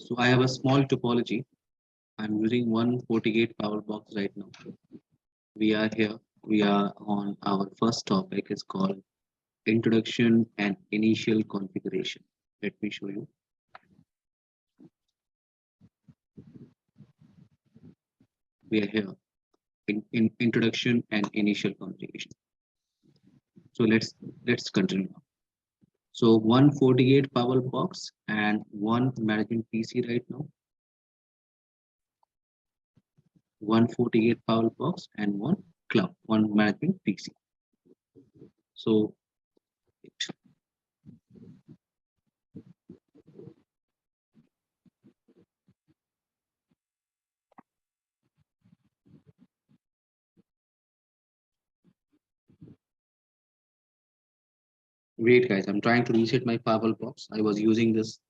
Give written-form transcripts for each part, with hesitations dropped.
So I have a small topology. I'm using one FortiGate power box right now. We are here. We are on our first topic. It's called Introduction and Initial Configuration. Let me show you. We are here in Introduction and Initial Configuration. So let's continue now. So one FortiGate power box and one management PC right now. One FortiGate power box and one management PC. So wait guys, I'm trying to reset my firewall box. I was using this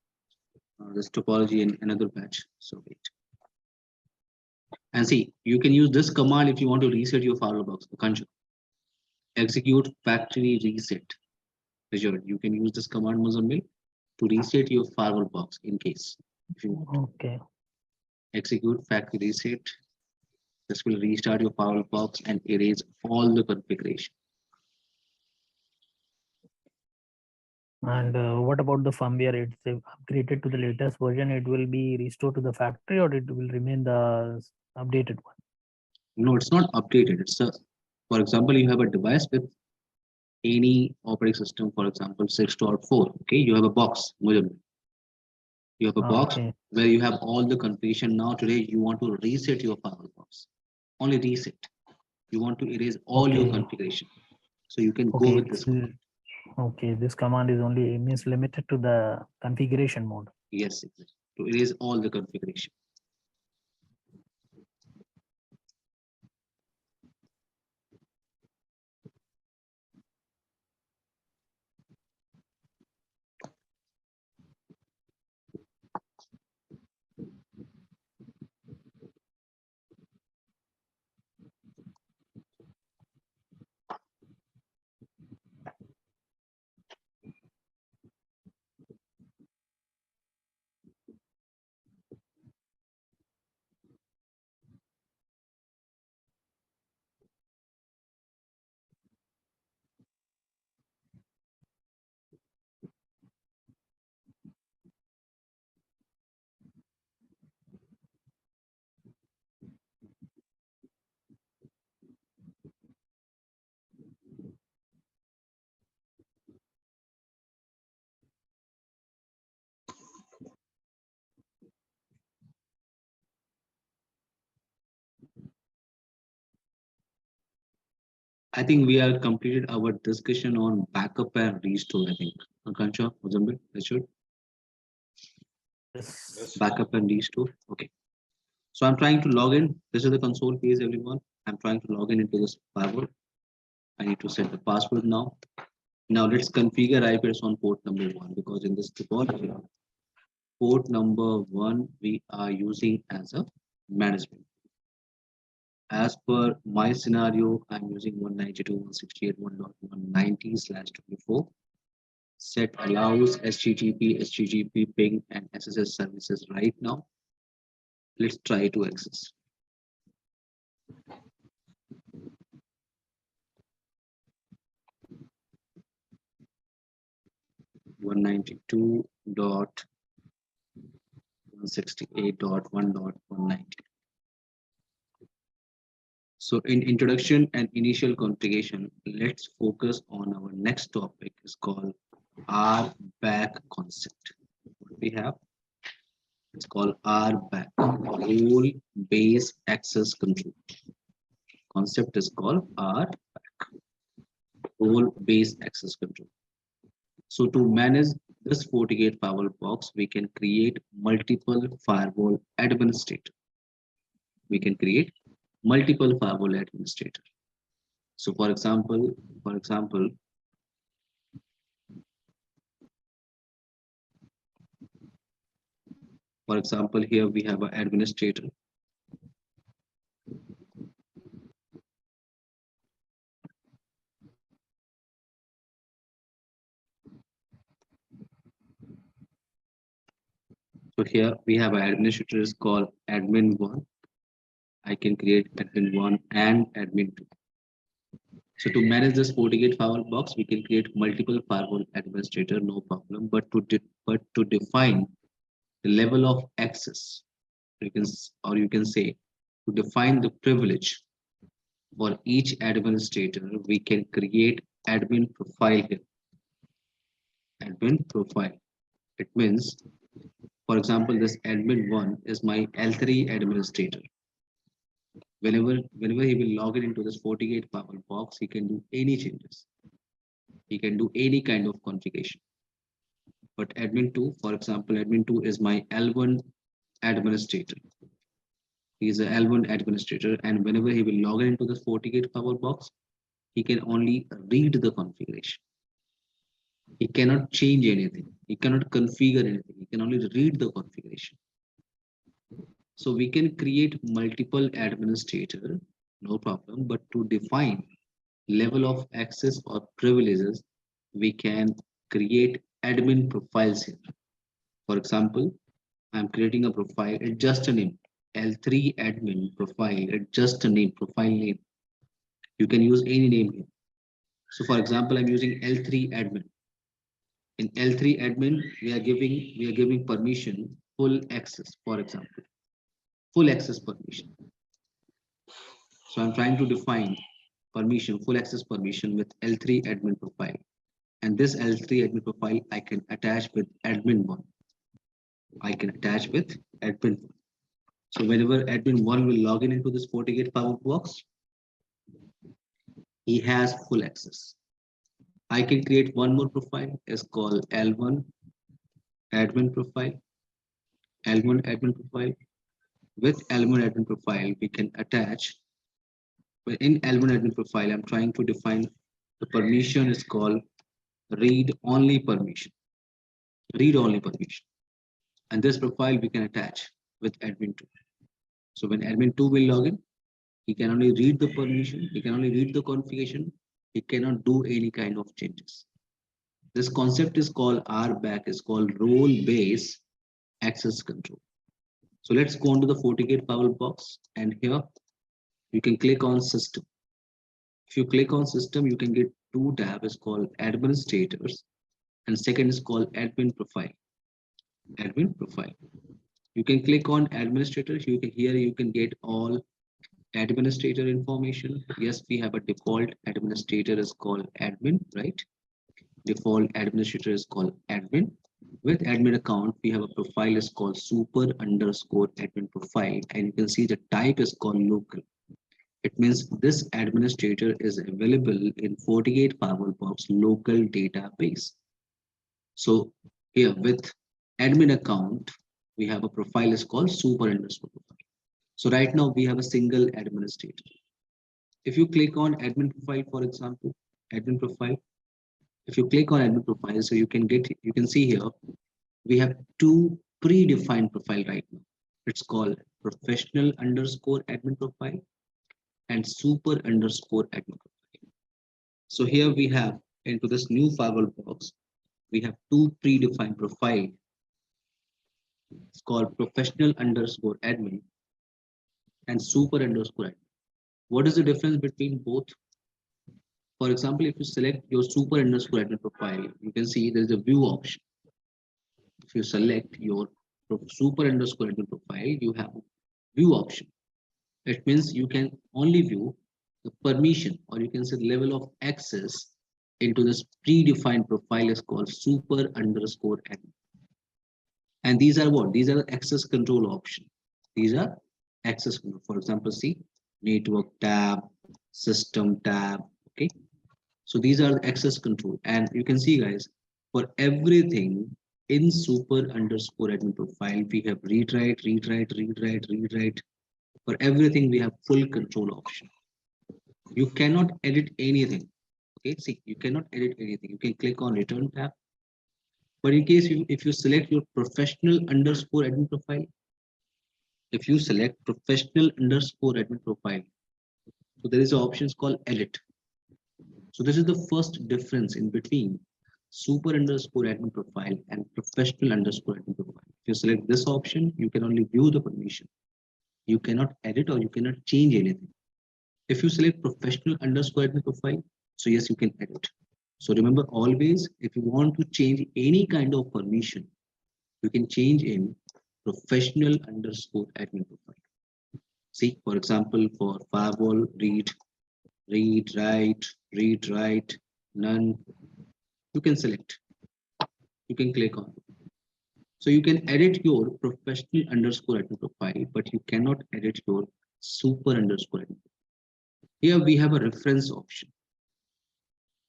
topology in another batch. So wait. And see, you can use this command if you want to reset your firewall box. Execute factory reset. You can use this command Mozambique to reset your firewall box in case if you want. Okay. Execute factory reset. This will restart your firewall box and erase all the configuration. And what about the firmware? It's upgraded to the latest version. It will be restored to the factory, or it will remain the updated one? No, it's not updated. For example, you have a device with any operating system, for example, 6.4. Okay, you have a box. You have a box where you have all the configuration. Now today you want to reset your firewall box. Only reset. You want to erase all your configuration. So you can go with this command. Okay, this command is only limited to the configuration mode. Yes, exactly. To erase all the configuration. I think we have completed our discussion on backup and restore. I think, Akansha, Mozambique, Richard. Yes. Backup and restore. Okay. So I'm trying to log in. This is the console page, everyone. I'm trying to log in into this firewall. I need to set the password now. Now let's configure IPS on port number 1 because in this topology, port number 1 we are using as a management. As per my scenario, I'm using 192.168.1.190/24. Set allows HTTP, ping, and SSH services right now. Let's try to access. One 192.168.1.190. So in introduction and initial configuration, let's focus on our next topic. Is called RBAC concept. What we have? It's called RBAC, role-based access control. Concept is called RBAC, role-based access control. So to manage this FortiGate firewall box, we can create multiple firewall administrator. We can create multiple firewall administrator. So for example, here we have an administrator. So here we have an administrator is called admin1. I can create admin1 and admin2. So to manage this FortiGate firewall box, we can create multiple firewall administrator, no problem. But to define the level of access, you can say to define the privilege for each administrator, we can create admin profile here. Admin profile. It means, for example, this admin1 is my L3 administrator. Whenever he will log in into this FortiGate firewall box, he can do any changes. He can do any kind of configuration. But admin2, for example, admin2 is my L1 administrator. He is a L1 administrator, and whenever he will log in into this FortiGate firewall box, he can only read the configuration. He cannot change anything. He cannot configure anything. He can only read the configuration. So we can create multiple administrator, no problem. But to define level of access or privileges, we can create admin profiles here. For example, I'm creating a profile, it's just a name, L3 admin profile, it's just a name, profile name. You can use any name here. So for example, I'm using L3 admin. In L3 admin, we are giving permission, full access, for example, full access permission. So I'm trying to define permission, full access permission with L3 admin profile. And this L3 admin profile, I can attach with admin1. I can attach with admin1. So whenever admin1 will log in into this FortiGate firewall box, he has full access. I can create one more profile, is called L1 admin profile. L1 admin profile. With L1 admin profile, we can attach. But in L1 admin profile, I'm trying to define the permission is called read only permission. Read only permission. And this profile we can attach with admin2. So when admin2 will log in, he can only read the permission, he can only read the configuration, he cannot do any kind of changes. This concept is called RBAC, is called role-based access control. So let's go into the FortiGate firewall box, and here you can click on system. If you click on system, you can get two tabs called administrators, and second is called admin profile. Admin profile. You can click on administrators. You can get all administrator information. Yes, we have a default administrator is called admin, right? Default administrator is called admin. With admin account, we have a profile is called super_admin profile, and you can see the type is called local. It means this administrator is available in FortiGate firewall box local database. So here with admin account, we have a profile is called super_profile. So right now we have a single administrator. If you click on admin profile, for example, admin profile, if you click on admin profile, so you can see here, we have two predefined profile right now. It's called professional_admin profile and super_admin profile. So here we have into this new firewall box, we have two predefined profile. It's called professional_admin and super_admin. What is the difference between both? For example, if you select your super_admin profile, you can see there's a view option. If you select your super_admin profile, you have view option. It means you can only view the permission, or you can say level of access into this predefined profile is called super_admin. And these are what? These are the access control option. These are access control. For example, see network tab, system tab. Okay. So these are the access control. And you can see, guys, for everything in super_admin profile, we have read write, read write, read write, read write. For everything, we have full control option. You cannot edit anything. Okay, see, you cannot edit anything. You can click on return tab. But in case if you select your professional_admin profile, if you select professional_admin profile, so there is an option called edit. So this is the first difference in between super underscore admin profile and professional underscore admin profile. If you select this option, you can only view the permission. You cannot edit or you cannot change anything. If you select professional underscore admin profile, so yes, you can edit. So remember always, if you want to change any kind of permission, you can change in professional underscore admin profile. See, for example, for firewall, read, write, none. You can select, you can click on. So you can edit your professional underscore admin profile, but you cannot edit your super underscore admin. Here we have a reference option.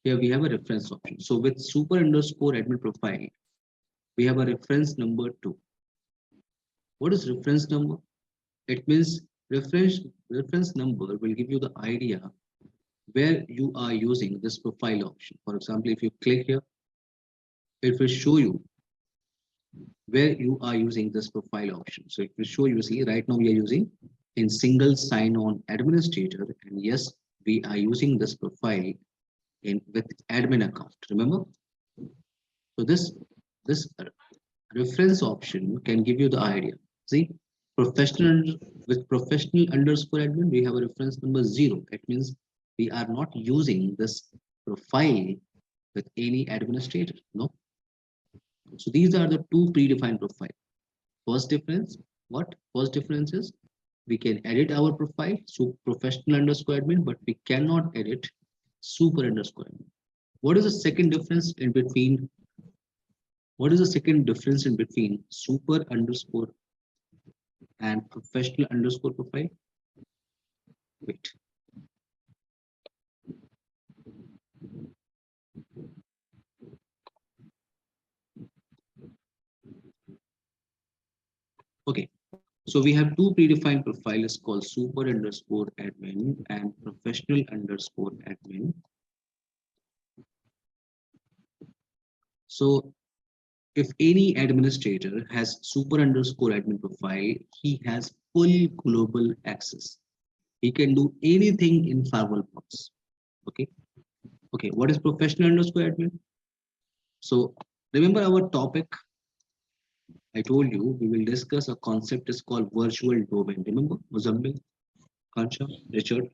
Here we have a reference option. So with super underscore admin profile, we have a reference number 2. What is reference number? It means reference number will give you the idea where you are using this profile option. For example, if you click here, it will show you where you are using this profile option. So it will show you, see, right now we are using in single sign-on administrator, and yes, we are using this profile in with admin account. Remember? So this reference option can give you the idea. See, professional with professional underscore admin, we have a reference number 0. It means we are not using this profile with any administrator. No. So these are the two predefined profiles. First difference, what? First difference is we can edit our profile, so professional underscore admin, but we cannot edit super underscore admin. What is the second difference in between? What is the second difference in between super underscore and professional underscore profile? Wait. Okay. So we have two predefined profiles called super underscore admin and professional underscore admin. So if any administrator has super underscore admin profile, he has full global access. He can do anything in firewall box. Okay. Okay. What is professional underscore admin? So remember our topic. I told you we will discuss a concept is called virtual domain. Remember, Mozambique, Kansha, Richard.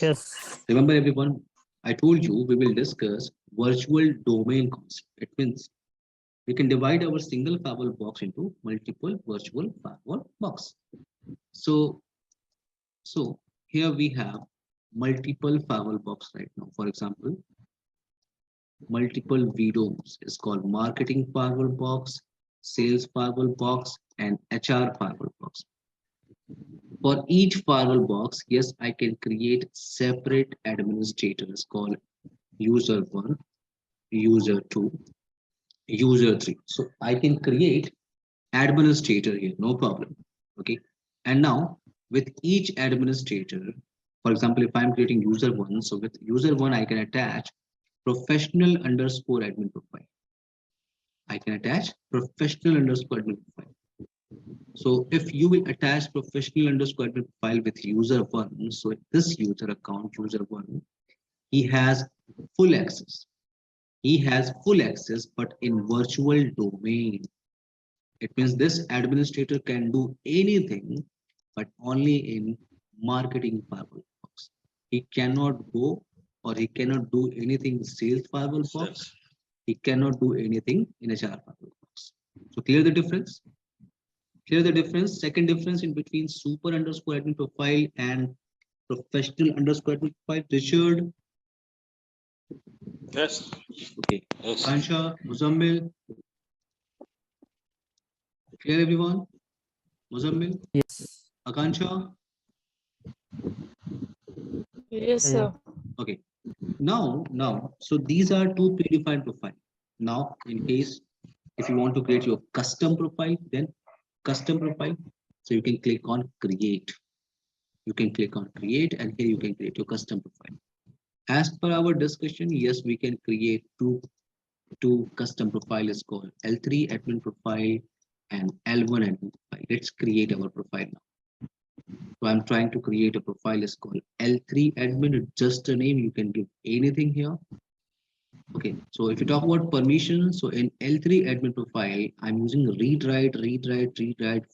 Yes. Remember everyone, I told you we will discuss virtual domain concept. It means we can divide our single firewall box into multiple virtual firewall box. So here we have multiple firewall box right now. For example, multiple VDOMs is called marketing firewall box, sales firewall box, and HR firewall box. For each firewall box, yes, I can create separate administrators called user 1, user 2, user 3. So I can create administrator here, no problem. Okay. And now with each administrator, for example, if I'm creating user 1, so with user 1, I can attach professional underscore admin profile. I can attach professional underscore admin profile. So if you will attach professional underscore admin profile with user 1, so this user account, user 1, he has full access. He has full access, but in virtual domain. It means this administrator can do anything, but only in marketing firewall box. He cannot go or he cannot do anything in sales firewall box. He cannot do anything in HR firewall box. So clear the difference? Clear the difference? Second difference in between super underscore admin profile and professional underscore admin profile. Richard? Yes. Okay. Yes. Kansha, Muzammil? Clear everyone? Muzammil? Yes. Akansha? Yes, sir. Okay. Now, so these are two predefined profile. Now, in case if you want to create your custom profile, then custom profile. So you can click on create. You can click on create, and here you can create your custom profile. As per our discussion, yes, we can create two custom profile is called L3 admin profile and L1 admin profile. Let's create our profile now. So I'm trying to create a profile is called L3 admin. It's just a name. You can give anything here. Okay, so if you talk about permission, so in L3 admin profile, I'm using read write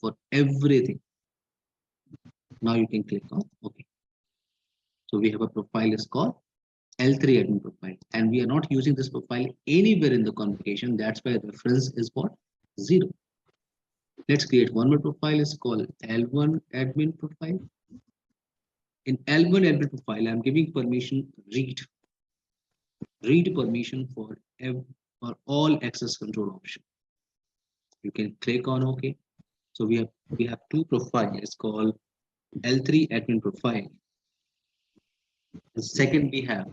for everything. Now you can click on okay. So we have a profile is called L3 admin profile, and we are not using this profile anywhere in the configuration. That's why the reference is what? 0. Let's create one more profile is called L1 admin profile. In L1 admin profile, I'm giving permission read permission for all access control option. You can click on OK. So we have two profiles called L3 admin profile. The second we have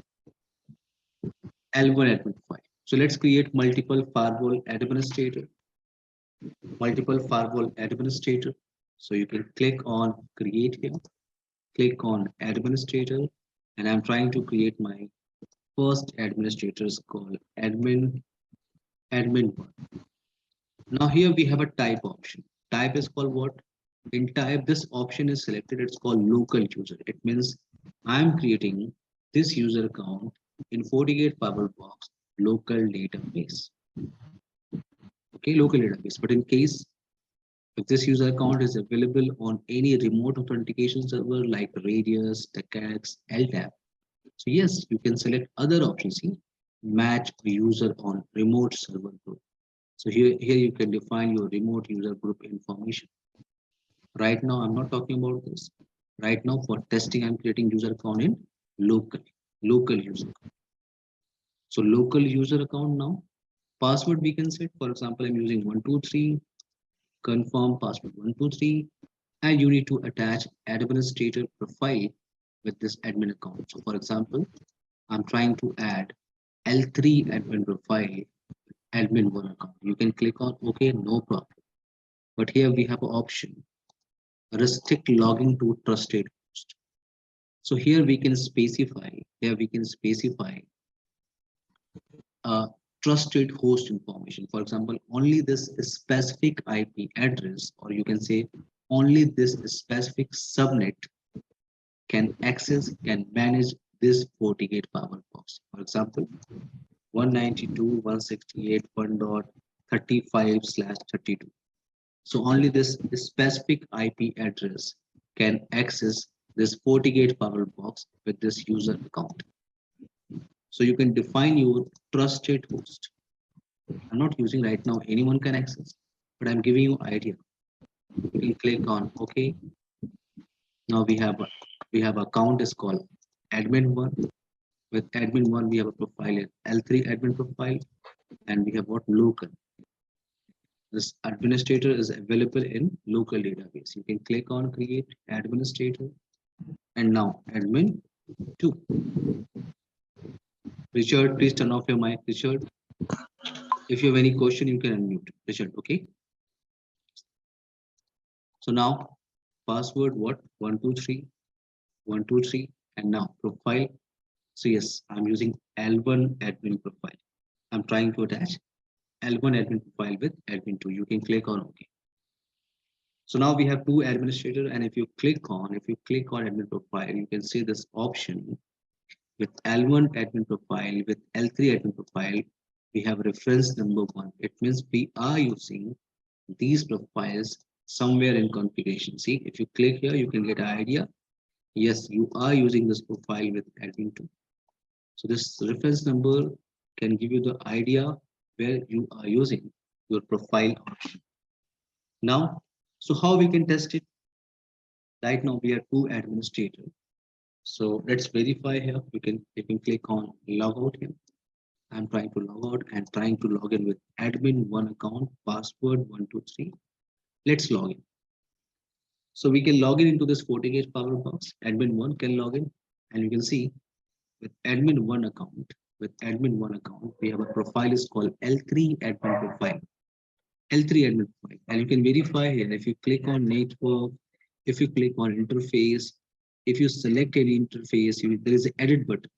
L1 admin profile. So let's create multiple firewall administrator. So you can click on create here, click on administrator, and I'm trying to create my first administrator is called admin1. Now here we have a type option. Type is called what? In type, this option is selected. It's called local user. It means I'm creating this user account in FortiGate Firewall box local database. Okay, local database. But in case if this user account is available on any remote authentication server like Radius, TechX, LTAP, so yes, you can select other options here. Match user on remote server group. So here you can define your remote user group information. Right now, I'm not talking about this. Right now, for testing, I'm creating user account in local user. So local user account now. Password we can set. For example, I'm using 123, confirm password 123, and you need to attach administrator profile with this admin account. So for example, I'm trying to add L3 admin profile, admin1 account. You can click on OK, no problem. But here we have an option, restrict logging to trusted host. So here we can specify trusted host information. For example, only this specific IP address, or you can say only this specific subnet can manage this FortiGate firewall box. For example, 192.168.1.35/32. So only this specific IP address can access this FortiGate firewall box with this user account. So you can define your trusted host. I'm not using right now, anyone can access, but I'm giving you idea. You can click on OK. Now we have account is called admin1. With admin1, we have a profile in L3 admin profile, and we have what local. This administrator is available in local database. You can click on create administrator, and now admin 2. Richard, please turn off your mic, Richard. If you have any question, you can unmute. Richard, okay? So now password what? 123, 123, and now profile. So yes, I'm using L1 admin profile. I'm trying to attach L1 admin profile with admin2. You can click on OK. So now we have two administrator, and if you click on admin profile, you can see this option with L1 admin profile, with L3 admin profile, we have reference number 1. It means we are using these profiles somewhere in configuration. See, if you click here, you can get an idea. Yes, you are using this profile with admin2. So this reference number can give you the idea where you are using your profile option. Now, so how we can test it? Right now we are two administrators. So let's verify here. You can click on log out here. I'm trying to log out and trying to log in with admin1 account, password 123. Let's log in. So we can log in into this FortiGate Power Box. Admin1 can log in, and you can see with admin1 account, we have a profile is called L3 admin profile. L3 admin profile, and you can verify here. If you click on network, if you click on interface, if you select any interface, there is an edit button.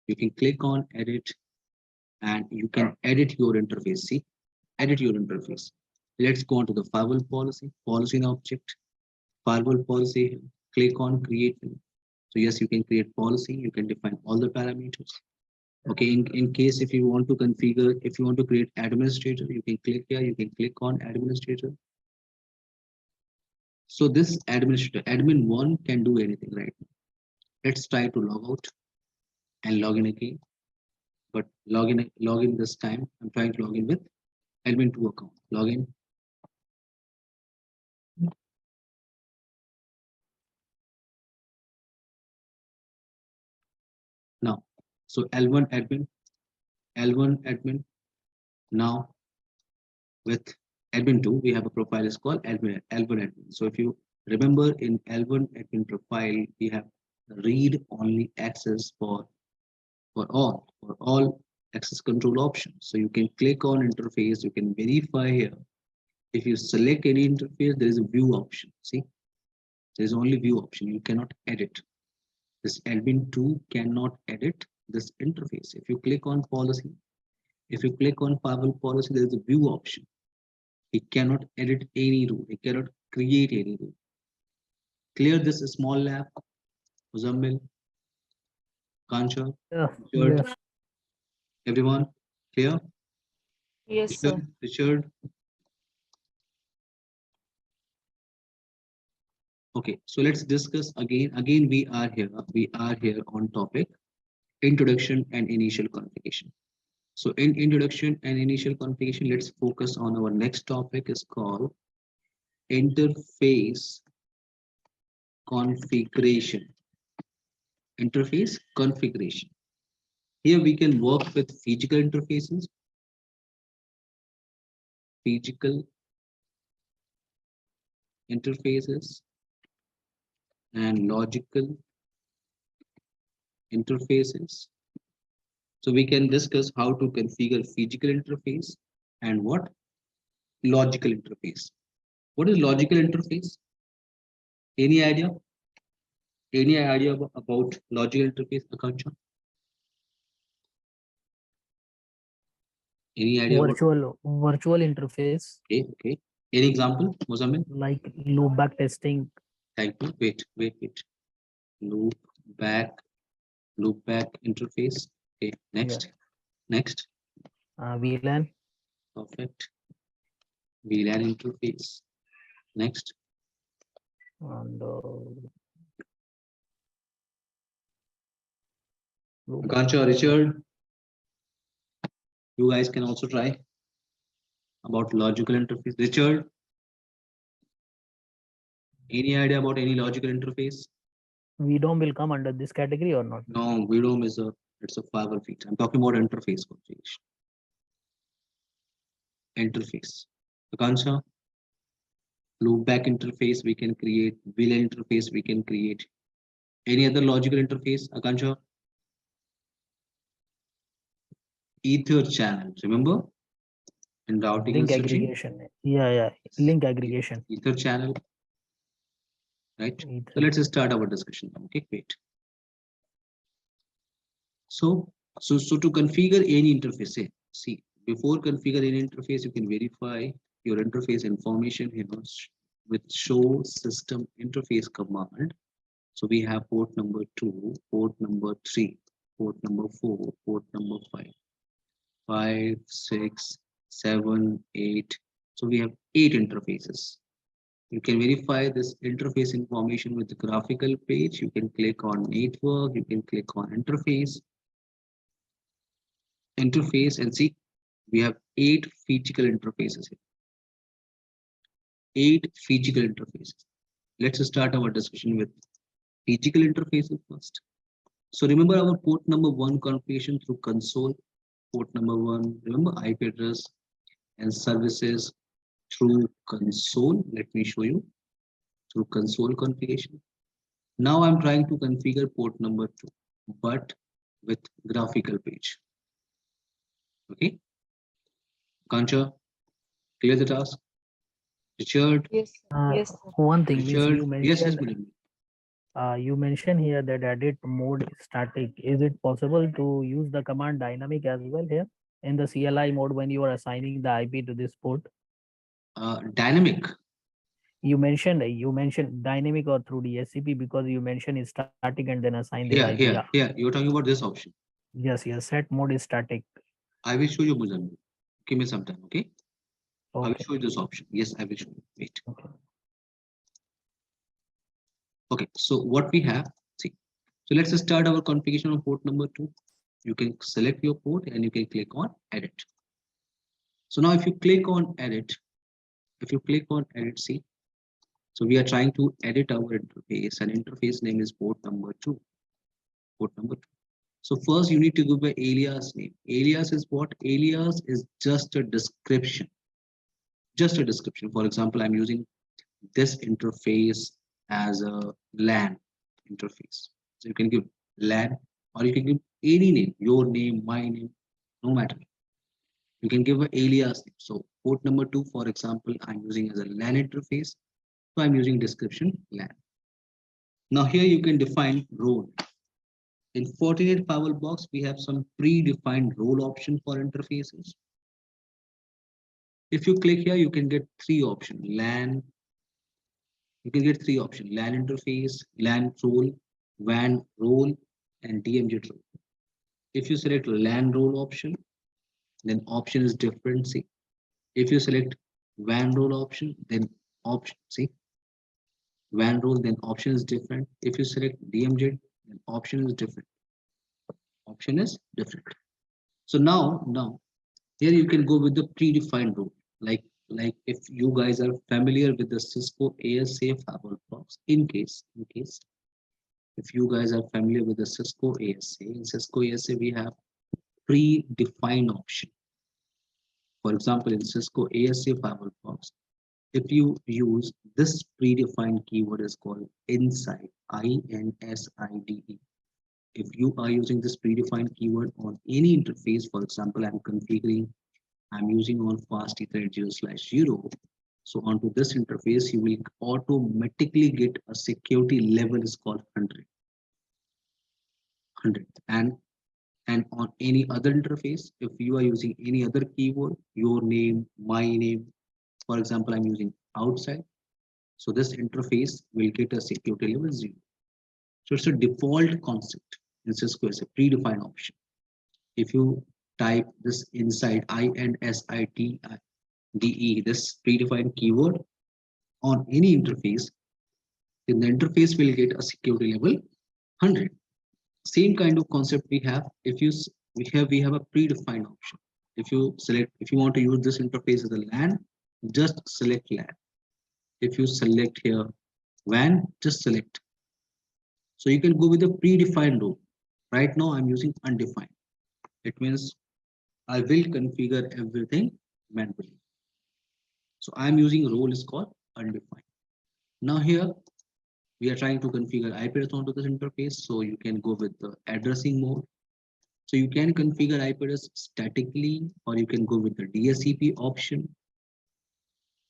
You can click on edit, and you can edit your interface. See, edit your interface. Let's go on to the firewall policy and object, firewall policy. Click on create. So yes, you can create policy. You can define all the parameters. Okay, in case if you want to configure, if you want to create administrator, you can click here, you can click on administrator. So this administrator, admin one can do anything, right? Let's try to log out and log in again. But login this time. I'm trying to log in with admin two account. Login. Now, so L1 admin. Now with admin 2, we have a profile is called L1 admin. So if you remember in L1 admin profile, we have read only access for all access control options. So you can click on interface, you can verify here. If you select any interface, there is a view option. See, there is only view option. You cannot edit. This admin 2 cannot edit this interface. If you click on policy, if you click on firewall policy, there is a view option. He cannot edit any rule. He cannot create any rule. Clear this small lab, Muzammil, Kancha, Yeah, Richard, yes. everyone, clear? Yes, sir. Richard. Okay, so let's discuss again. Again, we are here. We are here on topic introduction and initial configuration. So in introduction and initial configuration, let's focus on our next topic is called interface configuration. Interface configuration. Here we can work with physical interfaces, physical interfaces, and logical interfaces. So we can discuss how to configure physical interface and what logical interface. What is logical interface? Any idea? Any idea about logical interface, Akansha? Any idea about? Virtual interface, Okay, okay. Any example, Mozamin? like loopback testing. Thank you. Wait. Loop back, loop back interface. Okay, Yeah. next. VLAN. Perfect. VLAN interface. Next. And Akansha, Richard, you guys can also try about logical interface. Richard, any idea about any logical interface? VDOM will come under this category or not? No, VDOM is it's a firewall feature. I'm talking about interface configuration. Interface. Akansha, loopback interface we can create, VLAN interface we can create. Any other logical interface, Akansha? Ether channel, remember? In routing and Link switching, aggregation. Yeah. Link aggregation. Ether channel, right? So Ether. let's start our discussion. Okay, wait. So to configure any interface, see, before configure any interface, you can verify your interface information here with show system interface command. So we have port number 2, port number 3, port number 4, port number 5, 6, 7, 8. So we have 8 interfaces. You can verify this interface information with the graphical page. You can click on network, you can click on interface and see we have 8 physical interfaces here. 8 physical interfaces. Let's start our discussion with physical interfaces first. So remember our port number 1 configuration through console. Port number 1, remember IP address and services through console. Let me show you through console configuration. Now I'm trying to configure port number 2, but with graphical page. Okay. Kancha, clear the task. Richard. Yes, yes, sir. One thing is Richard. you Yes, mentioned. You mentioned here that edit mode is static. Is it possible to use the command dynamic as well here in the CLI mode when you are assigning the IP to this port? Dynamic. You mentioned dynamic or through DSCP because you mentioned it's static and then assign the IP. Here. You're talking about this option. Yes, yes. Set mode is static. I will show you, Muzamil. Give me some time, okay? I will Okay. show you this option. Yes, I will show you. Wait. Okay. Okay, so what we have, see. So let's start our configuration on port number 2. You can select your port and you can click on edit. So now if you click on edit, see, so we are trying to edit our interface, and interface name is port number 2. Port number 2. So first you need to give an alias name. Alias is what? Alias is just a description. Just a description. For example, I'm using this interface as a LAN interface. So you can give LAN, or you can give any name, your name, my name, no matter. You can give an alias name. So port number 2, for example, I'm using as a LAN interface. So I'm using description LAN. Now here you can define role. In Fortinet Firewall box, we have some predefined role option for interfaces. If you click here, you can get 3 options. LAN, you can get 3 options: LAN interface, LAN role, WAN role, and DMZ role. If you select LAN role option, then option is different. See, if you select WAN role option, then option, see, WAN role, then option is different. If you select DMZ, then option is different. Option is different. So now here you can go with the predefined role. Like if you guys are familiar with the Cisco ASA firewall box, in case if you guys are familiar with the Cisco ASA, in Cisco ASA we have predefined option. For example, in Cisco ASA firewall box, if you use this predefined keyword is called inside, INSIDE. If you are using this predefined keyword on any interface, for example, I'm using on fast Ethernet 0/0. So onto this interface, you will automatically get a security level is called 100. And on any other interface, if you are using any other keyword, your name, my name, for example, I'm using outside. So this interface will get a security level 0. So it's a default concept in Cisco as a predefined option. If you type this inside, INSIDE, this predefined keyword on any interface, then the interface will get a security level 100. Same kind of concept we have. If you we have a predefined option. If you want to use this interface as a LAN, just select LAN. If you select here WAN, just select. So you can go with a predefined role. Right now I'm using undefined. It means I will configure everything manually. So I'm using role is called undefined. Now here we are trying to configure IP address onto this interface. So you can go with the addressing mode. So you can configure IP address statically, or you can go with the DSCP option.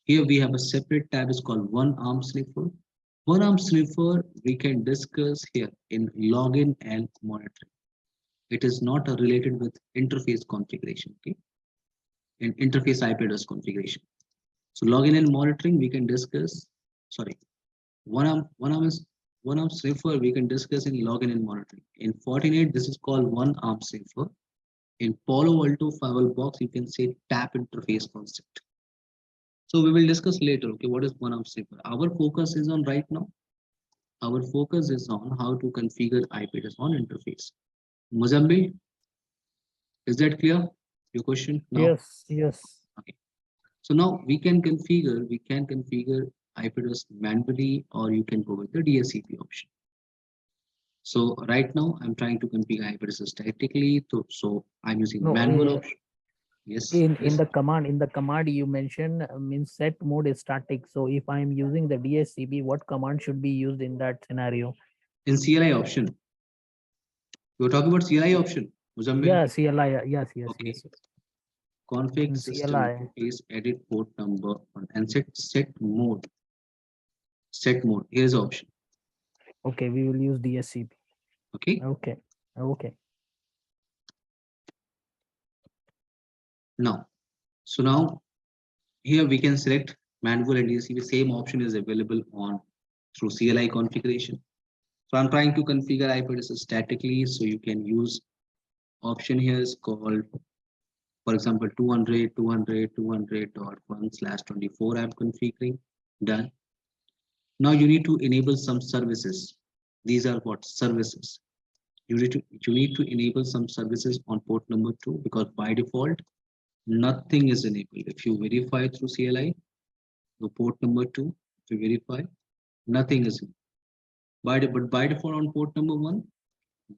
Here we have a separate tab is called one arm sniffer. One arm sniffer we can discuss here in login and monitoring. It is not related with interface configuration, okay? In interface IP address configuration. So login and monitoring we can discuss. Sorry, one arm sniffer we can discuss in login and monitoring. In Fortinet, this is called one arm sniffer. In Palo Alto firewall box, you can say tap interface concept. So we will discuss later. Okay, what is one arm sniffer? Our focus is on right now. Our focus is on how to configure IP address on interface. Mozambique, is that clear? Your question now? Yes, yes. Okay. So now we can configure IP address manually, or you can go with the DSCP option. So right now I'm trying to configure IP address statically. So I'm using No, manual option. Yes. in Yes. the command you mentioned means set mode is static. So if I am using the DSCP, what command should be used in that scenario? In CLI option. You're talking about CLI option, Mozambique? Yeah, CLI. Yes, yes, Okay. yes. Config In system CLI. interface, edit port number, and set mode. Set mode. Here's the option. Okay, we will use DSCP. Okay. Okay. Okay. Now, so now here we can select manual and DSCP. Same option is available on through CLI configuration. So I'm trying to configure IP addresses statically, so you can use option here is called, for example, 200.1 I'm configuring. Done. Now you need to enable some services. These are what services. You need to enable some services on port number 2, because by default nothing is enabled. If you verify through CLI, the port number 2, if you verify, nothing is enabled. But by default on port number 1,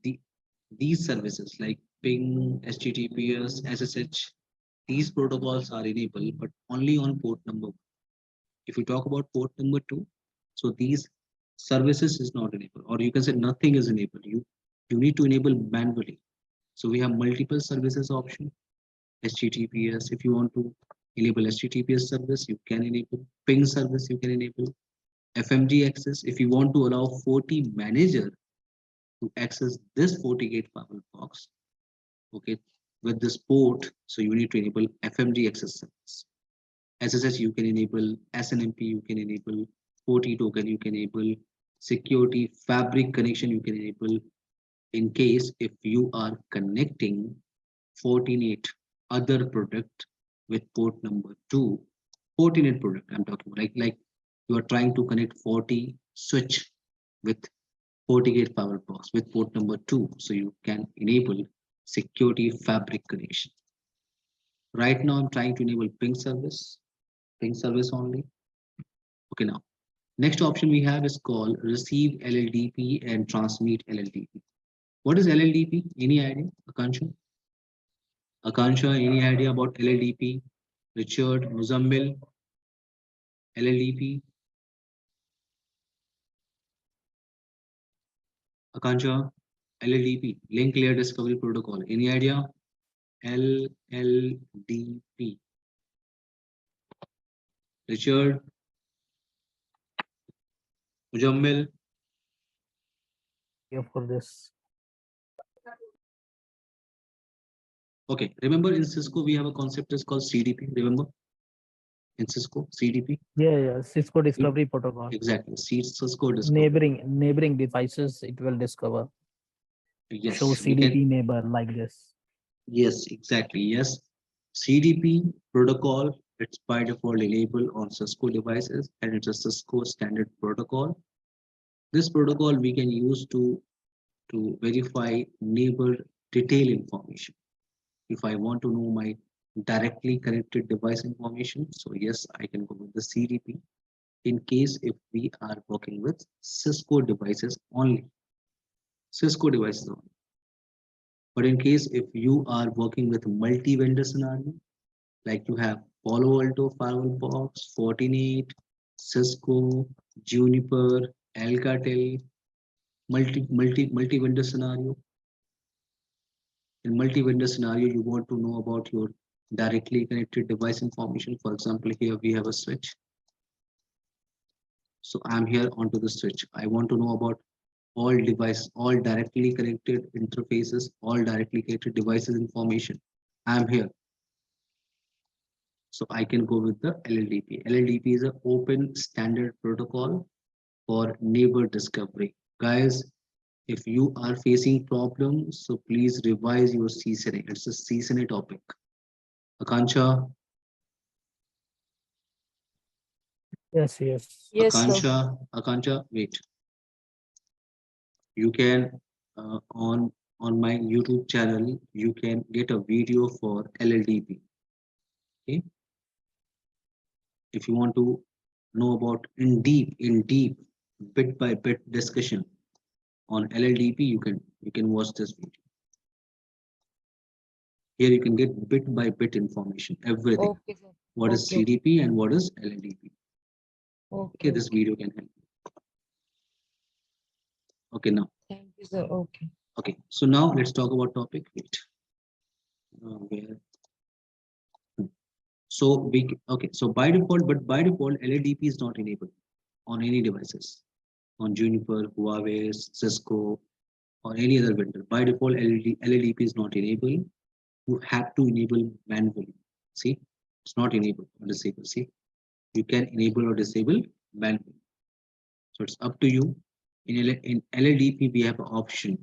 the these services like ping, HTTPS, SSH, these protocols are enabled, but only on port number 1. If you talk about port number 2, so these services is not enabled, or you can say nothing is enabled. You need to enable manually. So we have multiple services option. HTTPS, if you want to enable HTTPS service, you can enable ping service, you can enable FMG access. If you want to allow Forti manager to access this FortiGate firewall box, okay, with this port, so you need to enable FMG access service. SSH you can enable, SNMP you can enable, Forti token you can enable, security fabric connection you can enable, in case if you are connecting Fortinet other product with port number 2, Fortinet product I'm talking about, like you are trying to connect Forti switch with FortiGate firewall box with port number 2, so you can enable security fabric connection. Right now I'm trying to enable ping service only. Okay, now next option we have is called receive LLDP and transmit LLDP. What is LLDP? Any idea? Akansha? Akansha, any idea about LLDP? Richard, Muzammil, LLDP? Akansha, LLDP, link layer discovery protocol. Any idea? LLDP. Richard, Muzammil. Here for this. Okay, remember in Cisco we have a concept is called CDP. Remember in Cisco CDP? Yeah, Cisco Discovery Protocol. Exactly, Cisco discovery. Neighboring devices it will discover. Yes, Show we CDP can. neighbor like this. Yes, exactly. Yes, CDP protocol. It's by default enabled on Cisco devices, and it's a Cisco standard protocol. This protocol we can use to verify neighbor detail information. If I want to know my directly connected device information, so yes, I can go with the CDP. In case if we are working with Cisco devices only, Cisco devices only. But in case if you are working with multi-vendor scenario, like you have Palo Alto firewall box, Fortinet, Cisco, Juniper, Alcatel, multi-vendor scenario. In multi-vendor scenario, you want to know about your directly connected device information. For example, here we have a switch. So I'm here onto the switch. I want to know about all device, all directly connected interfaces, all directly connected devices information. I'm here. So I can go with the LLDP. LLDP is an open standard protocol for neighbor discovery. Guys, if you are facing problems, so please revise your CCNA. It's a CCNA topic. Akansha, Yes. Yes, sir. Akansha, wait. You can on my YouTube channel, you can get a video for LLDP. Okay. If you want to know about in deep, bit by bit discussion on LLDP, you can watch this video. Here you can get bit by bit information, everything. Okay, sir. What is Okay, okay. CDP and what is LLDP? Okay, Okay, this okay. video can help. Okay, now. Thank you, sir. Okay. Okay, so now let's talk about topic. Wait. Where? So okay. So by default, LLDP is not enabled on any devices, on Juniper, Huawei, Cisco, or any other vendor. By default, LLDP is not enabled. You have to enable manually. See, it's not enabled or disabled. See, you can enable or disable manually. So it's up to you. In LLDP, we have an option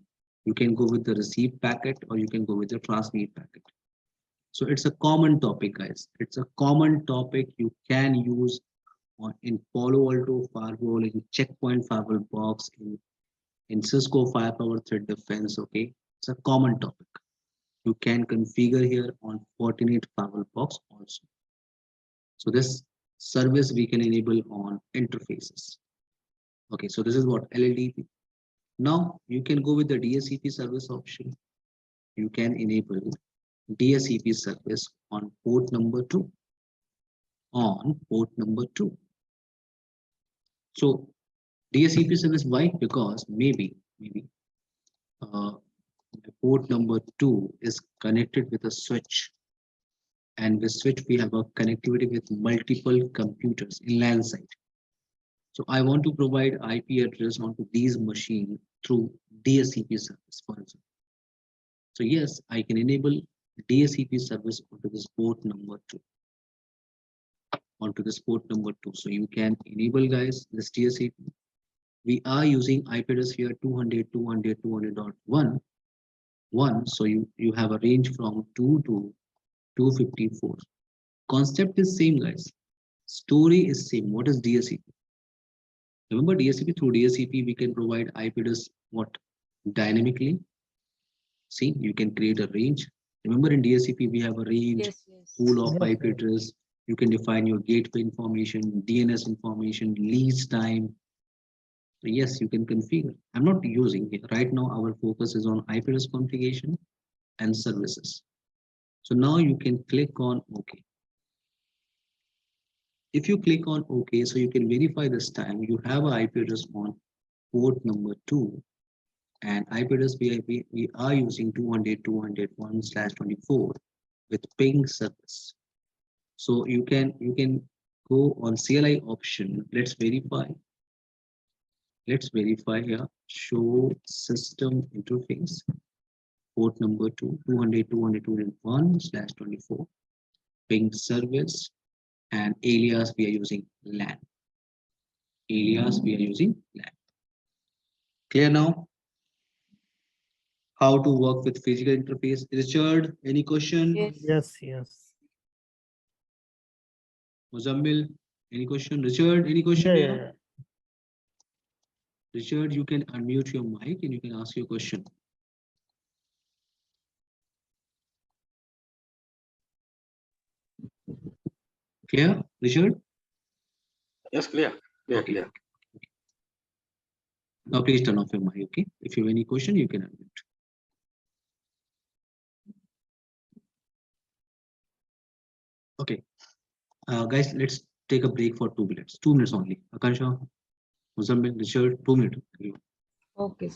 You can go with the receive packet or you can go with the transmit packet. So it's a common topic, guys. It's a common topic you can use in Palo Alto firewall, in checkpoint firewall box, in Cisco firepower threat defense. Okay, it's a common topic. You can configure here on Fortinet firewall box also. So this service we can enable on interfaces. Okay, so this is what LLDP. Now you can go with the DSCP service option. You can enable DSCP service on port number 2. On port number 2. So DSCP service, why? Because maybe uh, port number 2 is connected with a switch, and with switch we have a connectivity with multiple computers in LAN site. So I want to provide IP address onto these machines through DSCP service, for example. So yes, I can enable DSCP service onto this port number 2. Onto this port number 2. So you can enable, guys, this DSCP. We are using IP address here 200.200.1. So you have a range from 2 to 254. Concept is same, guys. Story is same. What is DSCP? Remember DSCP, through DSCP we can provide IP address what? Dynamically. See, you can create a range. Remember in DSCP we have a range, Yes, yes. pool of Yes, IP yes. address. You can define your gateway information, DNS information, lease time. So yes, you can configure. I'm not using it right now. Our focus is on IP address configuration and services. So now you can click on OK. If you click on OK, so you can verify this time you have an IP address on port number 2, and IP address we are using 200.200.1/24 with ping service. So you can go on CLI option. Let's verify. Let's verify here. Show system interface. Port number 2, 200.200.1/24. Ping service, and alias we are using LAN. Alias we are using LAN. Clear now? How to work with physical interface? Richard, any question? Yes. Yes, yes. Muzammil, any question? Richard, any question Yeah, here? yeah. Richard, you can unmute your mic and you can ask your question. Clear, Richard? Yes, clear. Clear, Okay. clear. Now please turn off your mic, okay? If you have any question, you can unmute. Okay. Guys, let's take a break for 2 minutes. 2 minutes only. Akansha, Muzammil, Richard, 2 minutes. Okay.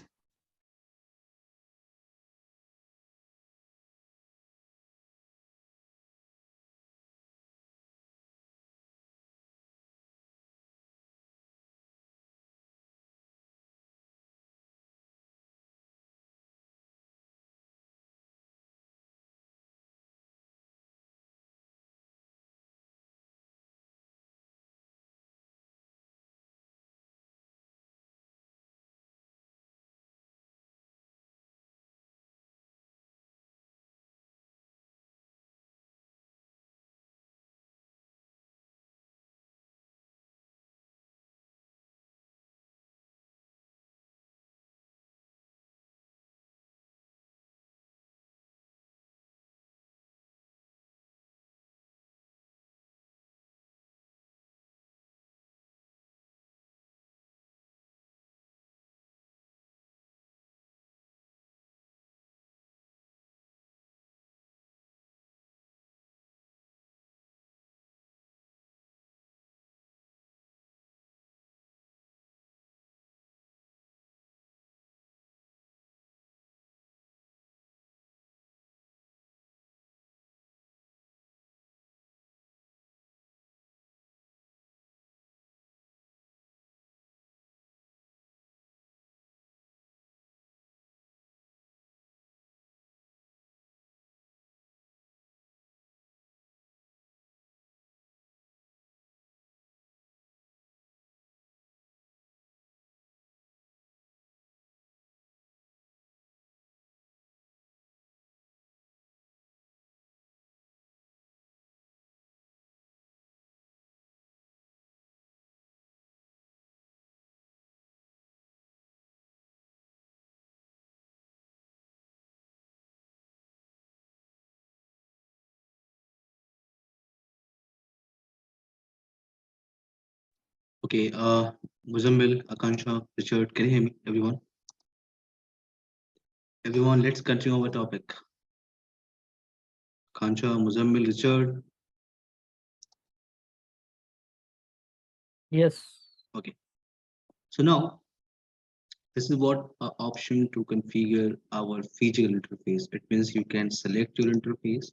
Okay, Muzammil, Akansha, Richard, can you hear me, everyone? Everyone, let's continue our topic. Akansha, Muzammil, Richard. Yes. Okay, so now this is what option to configure our physical interface. It means you can select your interface,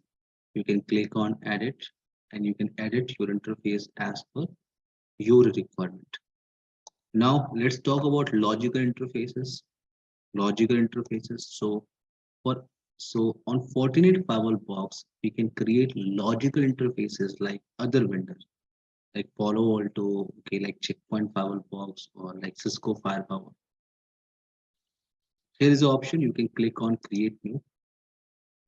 you can click on edit, and you can edit your interface as per your requirement. Now let's talk about logical interfaces. Logical interfaces. For so on Fortinet Firewall box, we can create logical interfaces like other vendors, like Palo Alto, okay, like Checkpoint Firewall box or like Cisco Firewall. Here is the option. You can click on create new,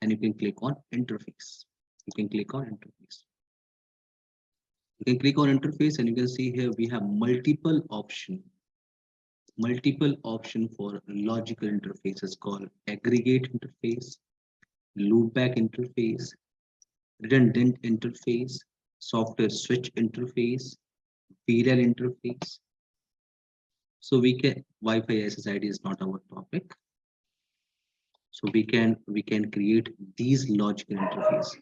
and you can click on interface. You can click on interface. You can click on interface, and you can see here we have multiple option for logical interfaces called aggregate interface, loopback interface, redundant interface, software switch interface, VLAN interface. So we can Wi-Fi SSID is not our topic. So we can create these logical interface.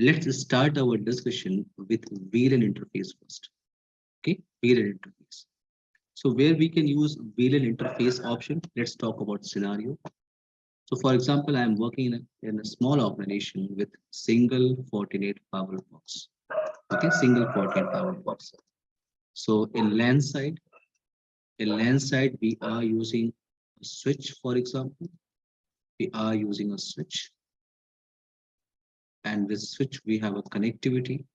Let's start our discussion with VLAN interface first. Okay, VLAN interface. So where we can use VLAN interface option, let's talk about scenario. So for example, I am working in a small organization with single Fortinet firewall box. Okay, single Fortinet firewall box. So in LAN side, we are using a switch, for example. We are using a switch. And with switch, we have a connectivity.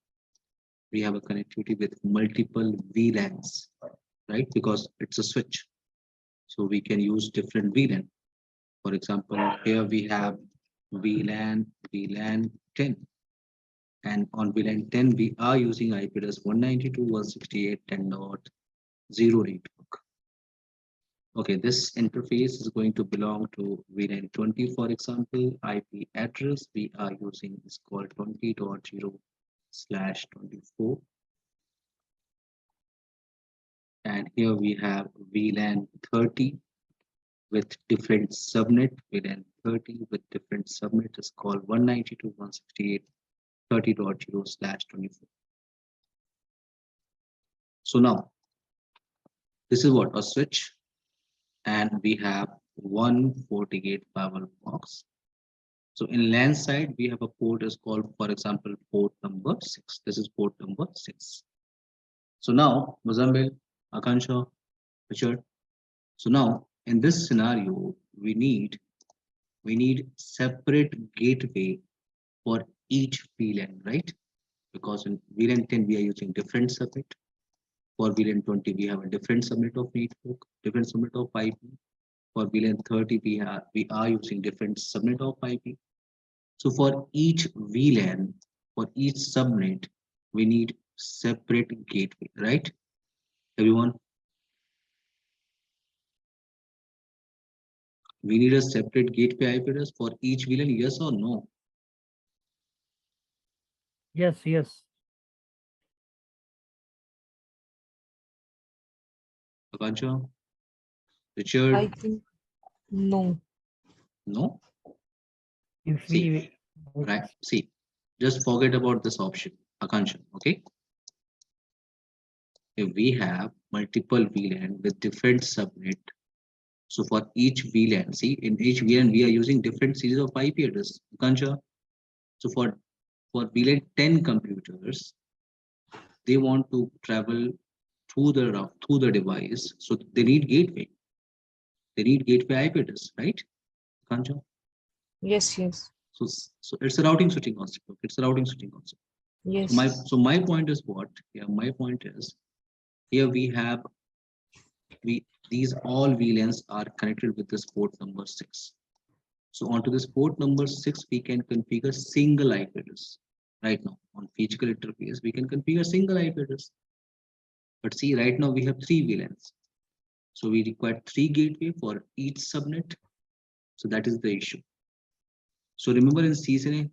We have a connectivity with multiple VLANs, right? Because it's a switch. So we can use different VLAN. For example, here we have VLAN 10. And on VLAN 10, we are using IP address 192.168.10.0 network. Okay, this interface is going to belong to VLAN 20, for example. IP address we are using is called 20.0/24. And here we have VLAN 30 with different subnet. VLAN 30 with different subnet is called 192.168.30.0/24. So now this is what a switch, and we have one FortiGate firewall box. So in LAN side, we have a port is called, for example, port number 6. This is port number 6. So now, Muzammil, Akansha, Richard. So now in this scenario, we need separate gateway for each VLAN, right? Because in VLAN 10 we are using different subnet. For VLAN 20 we have a different subnet of network, different subnet of IP. For VLAN 30 we are using different subnet of IP. So for each VLAN, for each subnet, we need separate gateway, right? Everyone, we need a separate gateway IP address for each VLAN, yes or no? Yes. Yes. Akansha, I Richard, think no. no? If See, we right? See, just forget about this option, Akansha, okay? If we have multiple VLAN with different subnet, so for each VLAN, see, in each VLAN, we are using different series of IP address, Akansha. So for VLAN 10 computers, they want to travel through the route, through the device. So they need gateway. They need gateway IP address, right? Kancha? Yes, yes, So it's a routing switching concept. Okay? It's a routing switching concept. So my yes, so my point is what? Yeah, my point is here we these all VLANs are connected with this port number 6. So onto this port number 6, we can configure single IP address. Right now on physical interface, we can configure single IP address. But see, right now we have 3 VLANs. So we require 3 gateway for each subnet. So that is the issue. So remember in CCNA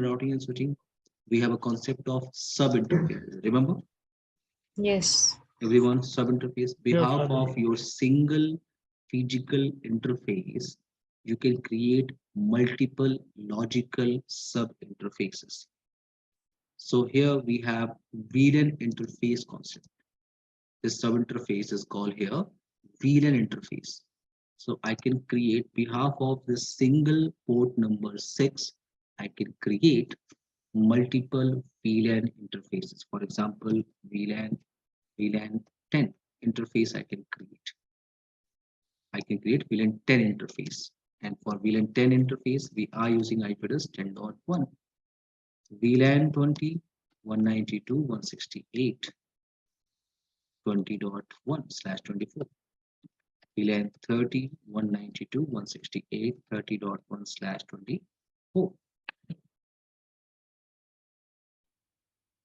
routing and switching, we have a concept of sub interface. Remember? yes, Everyone, sub interface. Behalf sir. of your single physical interface, you can create multiple logical sub interfaces. So here we have VLAN interface concept. This sub interface is called here VLAN interface. So I can create behalf of this single port number 6, I can create multiple VLAN interfaces. For example, VLAN 10 interface I can create. I can create VLAN 10 interface. And for VLAN 10 interface, we are using IP address 10.1. VLAN 20, 192.168, 20.1/24. VLAN 30, 192.168, 30.1/24.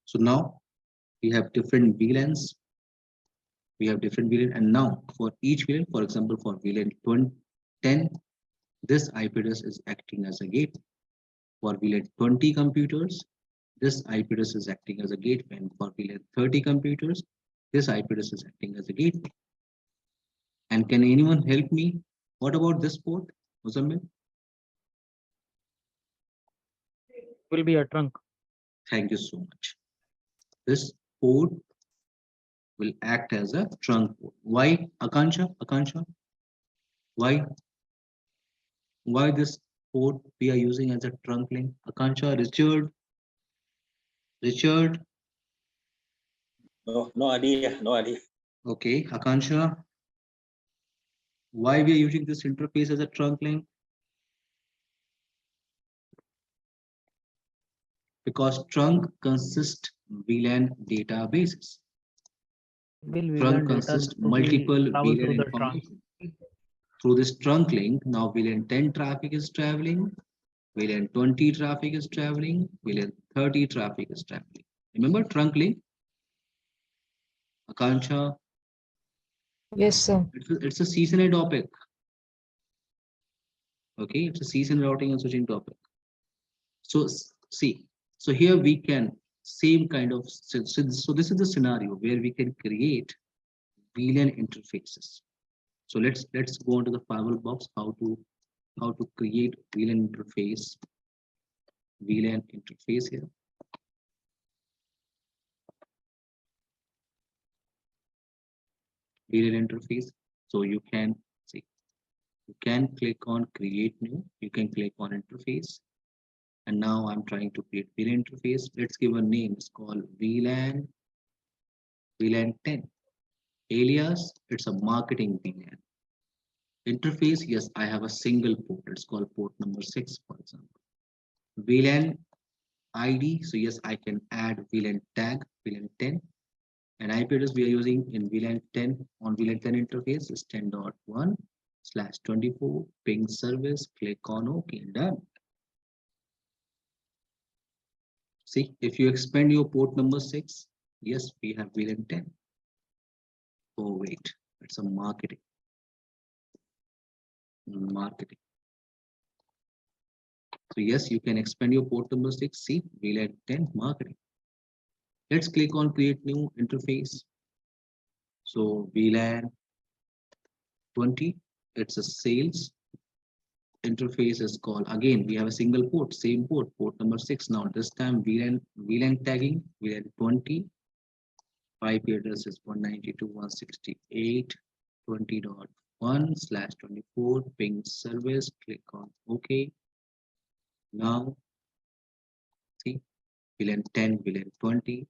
So now we have different VLANs. We have different VLAN, and now for each VLAN, for example, for VLAN 10, this IP address is acting as a gate. For VLAN 20 computers, this IP address is acting as a gateway, and for VLAN 30 computers, this IP address is acting as a gateway. And can anyone help me? What about this port, Muzammil? Will be a trunk. Thank you so much. This port will act as a trunk port. Why, Akansha? Akansha, why? Why this port we are using as a trunk link? Akansha, Richard. No idea. No idea. Okay, Akansha, why we are using this interface as a trunk link? Because trunk consists VLAN databases. Will Trunk VLAN data consists to be multiple travel VLAN through the trunk. information. Through this trunk link, now VLAN 10 traffic is traveling, VLAN 20 traffic is traveling, VLAN 30 traffic is traveling. Remember trunk link? Akansha, Yes, sir. it's a CCNA topic. Okay, it's a CCNA routing and switching topic. So see, so here we can same kind of, so this is the scenario where we can create VLAN interfaces. So let's go on to the firewall box, how to create VLAN interface here. VLAN interface. So you can see, you can click on create new, you can click on interface. And now I'm trying to create VLAN interface. Let's give a name, it's called VLAN 10. Alias, it's a marketing VLAN. Interface, yes, I have a single port, it's called port number 6, for example. VLAN ID, so yes, I can add VLAN tag, VLAN 10. And IP address we are using in VLAN 10 on VLAN 10 interface is 10.1/24. Ping service, click on OK and done. See, if you expand your port number 6, yes, we have VLAN 10. Oh, wait, it's a marketing. So yes, you can expand your port number 6. See, VLAN 10 marketing. Let's click on create new interface. So VLAN 20, it's a sales interface is called. Again, we have a single port, same port number 6. Now this time VLAN tagging, VLAN 20. IP address is 192.168.20.1/24. Ping service, click on OK. Now see, VLAN 10, VLAN 20.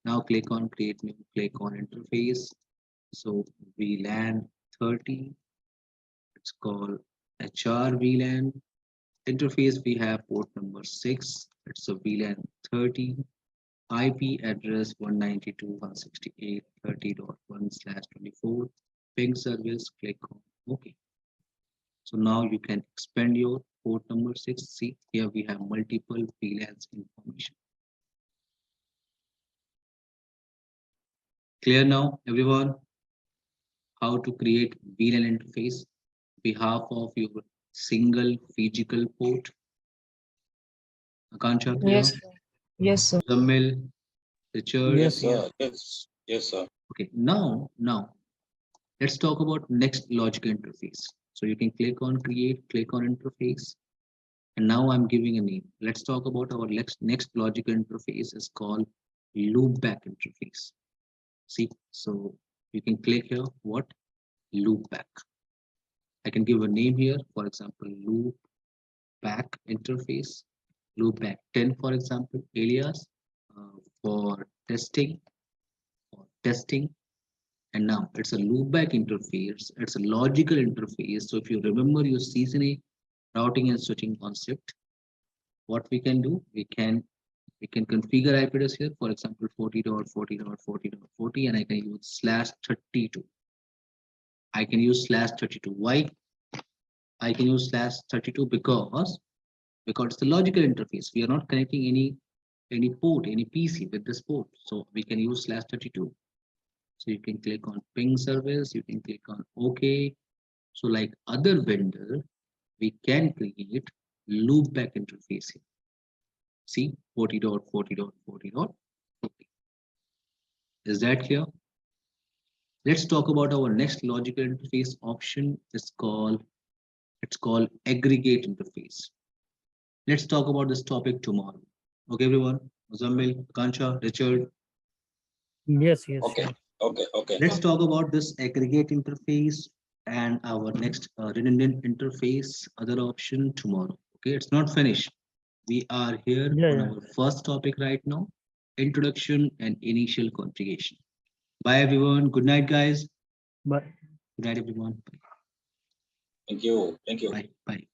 Now click on create new, click on interface. So VLAN 30, it's called HR VLAN. Interface we have port number 6, it's a VLAN 30. IP address 192.168.30.1/24. Ping service, click on OK. So now you can expand your port number 6. See, here we have multiple VLANs information. Clear now, everyone? How to create VLAN interface behalf of your single physical port. Akansha, clear? Yes, sir. Yes, sir. Zamil, Richard, Yes, sir. Yes, sir. Okay, now let's talk about next logical interface. So you can click on create, click on interface, and now I'm giving a name. Let's talk about our next logical interface is called loopback interface. See, so you can click here, what? Loopback. I can give a name here, for example, loopback interface, loopback 10, for example, alias for testing, and now it's a loopback interface. It's a logical interface. So if you remember your CCNA routing and switching concept, what we can do, we can configure IP address here, for example, 40.40.40.40, and I can use /32. I can use /32. Why? I can use /32 because it's the logical interface. We are not connecting any port, any PC with this port. So we can use /32. So you can click on ping service, you can click on OK. So like other vendor, we can create loopback interface here. See 40.40.40.40. Is that clear? Let's talk about our next logical interface option. It's called aggregate interface. Let's talk about this topic tomorrow. Okay, everyone. Muzammil, Kansha, Richard. Yes, yes, Okay. sure. Okay. Let's talk about this aggregate interface and our next redundant interface, other option tomorrow. Okay, it's not finished. We are here Yeah, on yeah. our first topic right now, introduction and initial configuration. Bye, everyone. Good night, guys. But Good night, everyone. Thank you. Thank you. Bye. Bye.